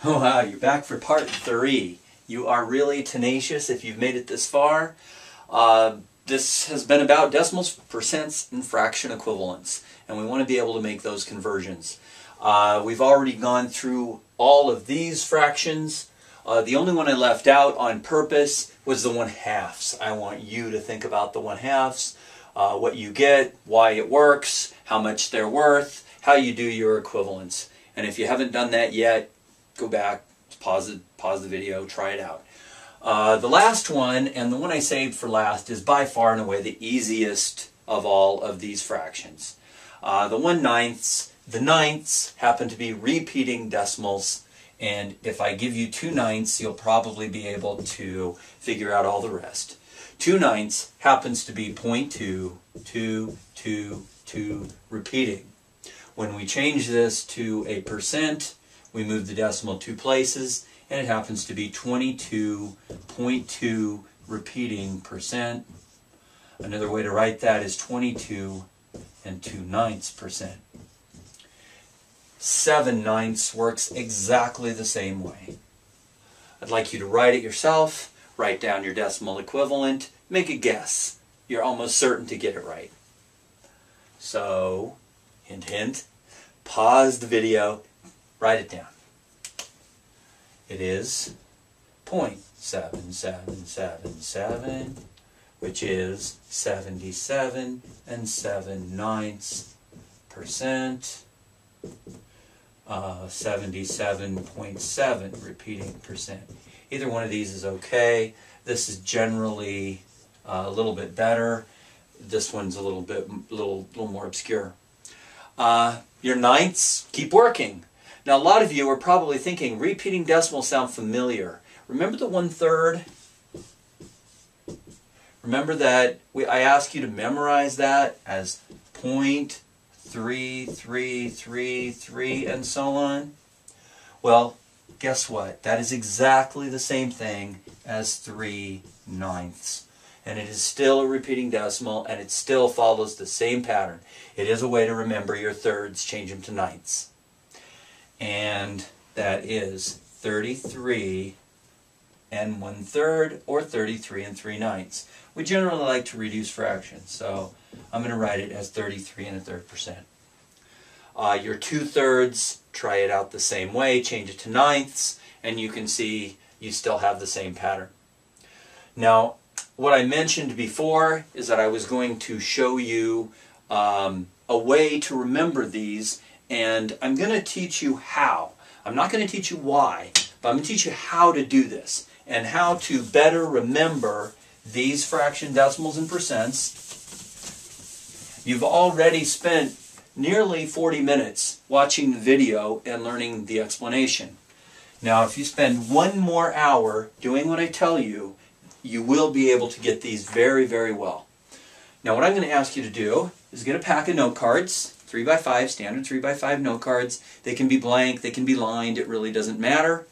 Oh wow, you're back for part 3. You are really tenacious if you've made it this far. This has been about decimals, percents, and fraction equivalents, and we want to be able to make those conversions. We've already gone through all of these fractions. The only one I left out on purpose was the 1/2. I want you to think about the 1/2, what you get, why it works, how much they're worth, how you do your equivalents. And if you haven't done that yet, go back, pause the video, try it out. The last one, and the one I saved for last, is by far and away the easiest of all of these fractions. The 1/9, the ninths happen to be repeating decimals, and if I give you 2/9, you'll probably be able to figure out all the rest. 2/9 happens to be 0.222 repeating. When we change this to a percent, we move the decimal 2 places, and it happens to be 22.2 repeating percent. Another way to write that is 22 2/9%. 7/9 works exactly the same way. I'd like you to write it yourself, write down your decimal equivalent, make a guess. You're almost certain to get it right. So, hint hint, pause the video, write it down. It is 0.7777, which is 77 7/9%, 77.7 repeating percent. Either one of these is okay. This is generally a little bit better. This one's a little more obscure. Your ninths, keep working. Now, a lot of you are probably thinking, repeating decimals sound familiar. Remember the 1/3? Remember that I asked you to memorize that as 0.3333 and so on? Well, guess what? That is exactly the same thing as 3/9. And it is still a repeating decimal, and it still follows the same pattern. It is a way to remember your thirds, change them to ninths. And that is 33 1/3 or 33 3/9. We generally like to reduce fractions, so I'm going to write it as 33 1/3%. Your 2/3, try it out the same way, change it to ninths, and you can see you still have the same pattern. Now, what I mentioned before is that I was going to show you a way to remember these, and I'm going to teach you how. I'm not going to teach you why, but I'm going to teach you how to do this and how to better remember these fraction decimals and percents. You've already spent nearly 40 minutes watching the video and learning the explanation. Now, if you spend one more hour doing what I tell you, you will be able to get these very, very well. Now, what I'm going to ask you to do is get a pack of note cards, 3x5, standard 3x5 note cards. They can be blank, they can be lined, it really doesn't matter.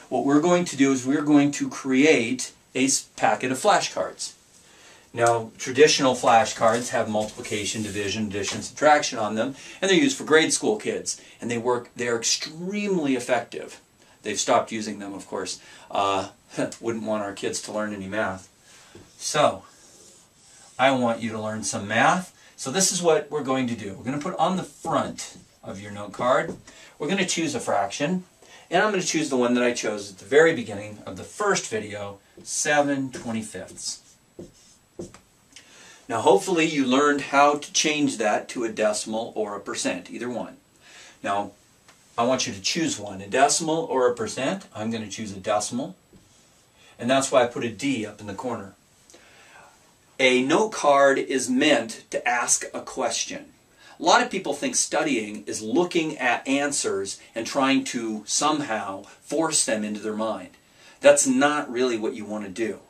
What we're going to do is we're going to create a packet of flashcards. Now, traditional flashcards have multiplication, division, addition, subtraction on them, and they're used for grade school kids. And they're extremely effective. They've stopped using them, of course. Wouldn't want our kids to learn any math. So, I want you to learn some math. So this is what we're going to do. We're going to put on the front of your note card, we're going to choose a fraction, and I'm going to choose the one that I chose at the very beginning of the first video, 7/25. Now hopefully you learned how to change that to a decimal or a percent, either one. Now, I want you to choose one, a decimal or a percent. I'm going to choose a decimal, and that's why I put a D up in the corner. A note card is meant to ask a question. A lot of people think studying is looking at answers and trying to somehow force them into their mind. That's not really what you want to do.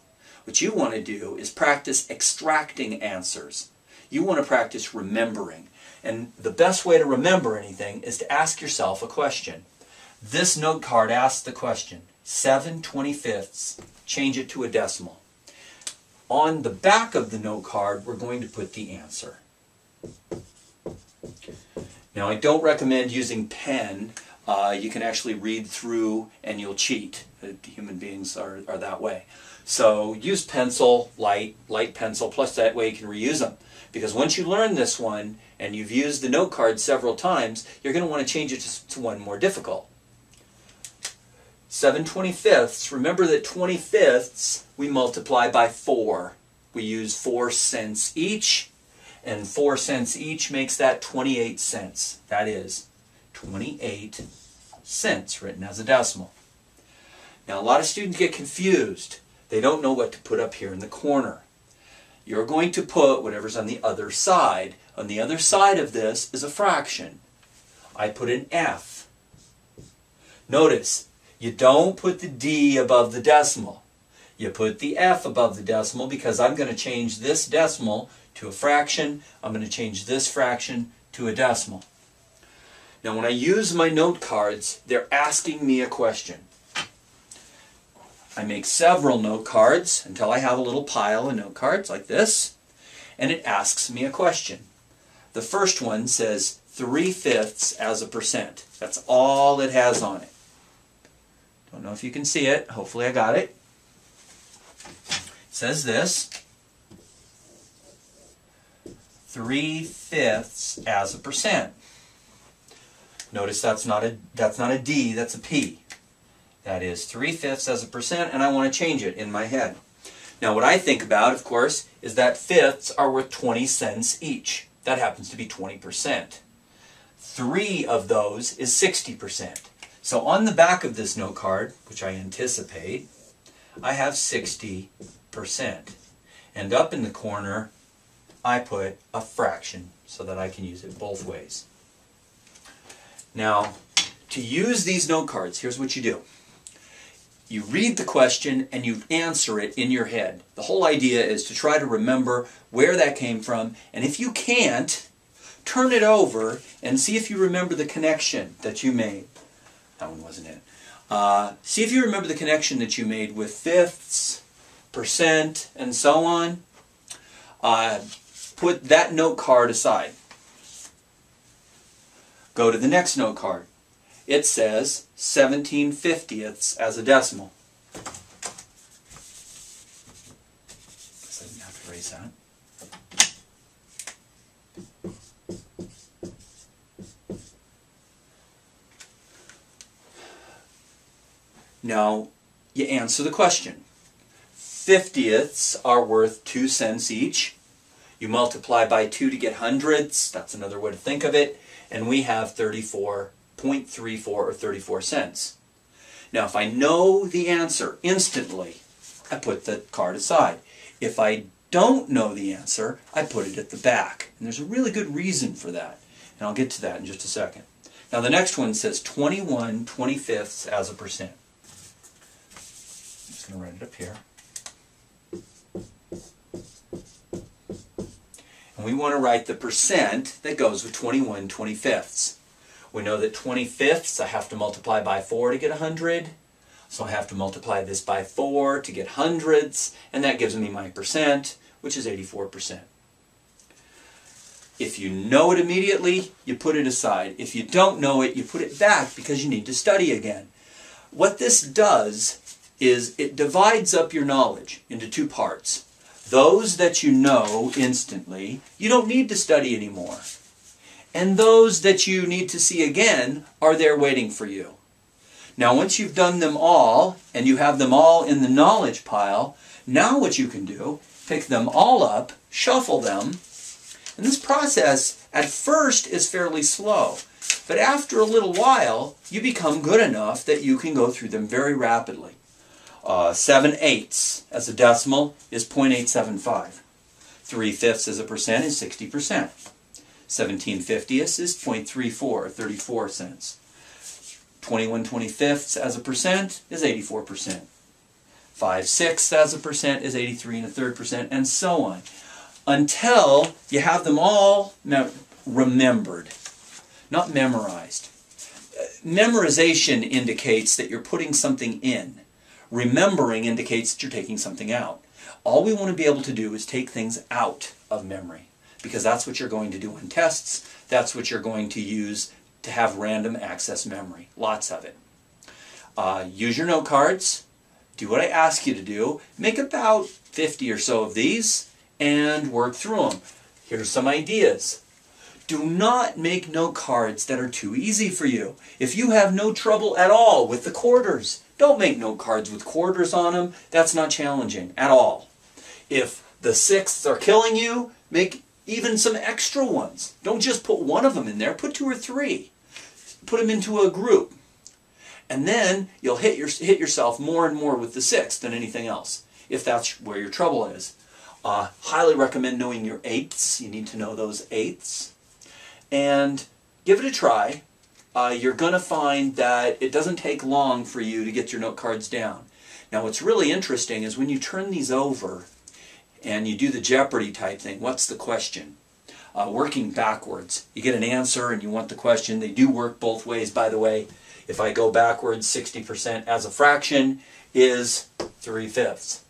What you want to do is practice extracting answers. You want to practice remembering. And the best way to remember anything is to ask yourself a question. This note card asks the question, 7/25, change it to a decimal. On the back of the note card, we're going to put the answer. Now, I don't recommend using pen. you can actually read through and you'll cheat. Human beings are that way. So use pencil, light pencil, plus that way you can reuse them. Because once you learn this one and you've used the note card several times, you're going to want to change it to one more difficult. 7/25ths. Remember that 25ths we multiply by 4. We use 4 cents each, and 4 cents each makes that 28 cents. That is 28 cents written as a decimal. Now a lot of students get confused. They don't know what to put up here in the corner. You're going to put whatever's on the other side. On the other side of this is a fraction. I put an F. Notice, you don't put the D above the decimal. You put the F above the decimal because I'm going to change this decimal to a fraction. I'm going to change this fraction to a decimal. Now when I use my note cards, they're asking me a question. I make several note cards until I have a little pile of note cards like this, and it asks me a question. The first one says 3/5 as a percent. That's all it has on it. Don't know if you can see it. Hopefully I got it. It says this: 3/5 as a percent. Notice that's not a D, that's a P. That is 3/5 as a percent, and I want to change it in my head. Now what I think about, of course, is that fifths are worth 20 cents each. That happens to be 20%. 3 of those is 60%. So on the back of this note card, which I anticipate, I have 60%. And up in the corner, I put a fraction so that I can use it both ways. Now, to use these note cards, here's what you do. You read the question and you answer it in your head. The whole idea is to try to remember where that came from, and if you can't, turn it over and see if you remember the connection that you made. That one wasn't it. See if you remember the connection that you made with fifths, percent, and so on. Put that note card aside. Go to the next note card. It says 17/50ths as a decimal. Guess I didn't have to erase that. Now, you answer the question. 50ths are worth 2 cents each. You multiply by 2 to get hundredths. That's another way to think of it. And we have 34.34 or 34 cents. Now, if I know the answer instantly, I put the card aside. If I don't know the answer, I put it at the back. And there's a really good reason for that. And I'll get to that in just a second. Now, the next one says 21/25ths as a percent. I'm just going to write it up here. And we want to write the percent that goes with 21/25ths. We know that 25ths I have to multiply by 4 to get 100. So I have to multiply this by 4 to get hundredths, and that gives me my percent, which is 84%. If you know it immediately, you put it aside. If you don't know it, you put it back because you need to study again. What this does is it divides up your knowledge into 2 parts. Those that you know instantly, you don't need to study anymore. And those that you need to see again are there waiting for you. Now once you've done them all, and you have them all in the knowledge pile, now what you can do, pick them all up, shuffle them, and this process at first is fairly slow. But after a little while, you become good enough that you can go through them very rapidly. 7/8 as a decimal is 0.875. 3/5 as a percent is 60%. 17/50ths is 0.34 or 34 cents. 21/25ths as a percent is 84%. 5/6 as a percent is 83 1/3%, and so on. Until you have them all remembered, not memorized. Memorization indicates that you're putting something in. Remembering indicates that you're taking something out. All we want to be able to do is take things out of memory, because that's what you're going to do on tests. That's what you're going to use to have random access memory. Lots of it. Use your note cards. Do what I ask you to do. Make about 50 or so of these and work through them. Here's some ideas. Do not make note cards that are too easy for you. If you have no trouble at all with the quarters, don't make note cards with quarters on them. That's not challenging at all. If the sixths are killing you, make even some extra ones. Don't just put one of them in there. Put 2 or 3. Put them into a group. And then you'll hit yourself more and more with the sixths than anything else, if that's where your trouble is. Highly recommend knowing your eighths. You need to know those eighths. And give it a try. You're going to find that it doesn't take long for you to get your note cards down. Now what's really interesting is when you turn these over and you do the Jeopardy type thing, what's the question? Working backwards. You get an answer and you want the question. They do work both ways, by the way. If I go backwards, 60% as a fraction is 3/5.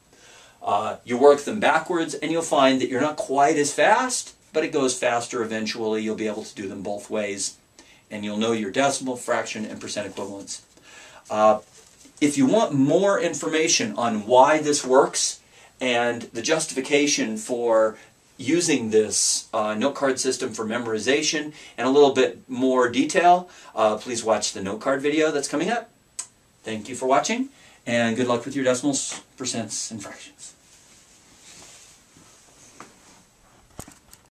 You work them backwards and you'll find that you're not quite as fast, but it goes faster eventually. You'll be able to do them both ways. And you'll know your decimal, fraction, and percent equivalents. If you want more information on why this works and the justification for using this note card system for memorization and a little bit more detail, please watch the note card video that's coming up. Thank you for watching, and good luck with your decimals, percents, and fractions.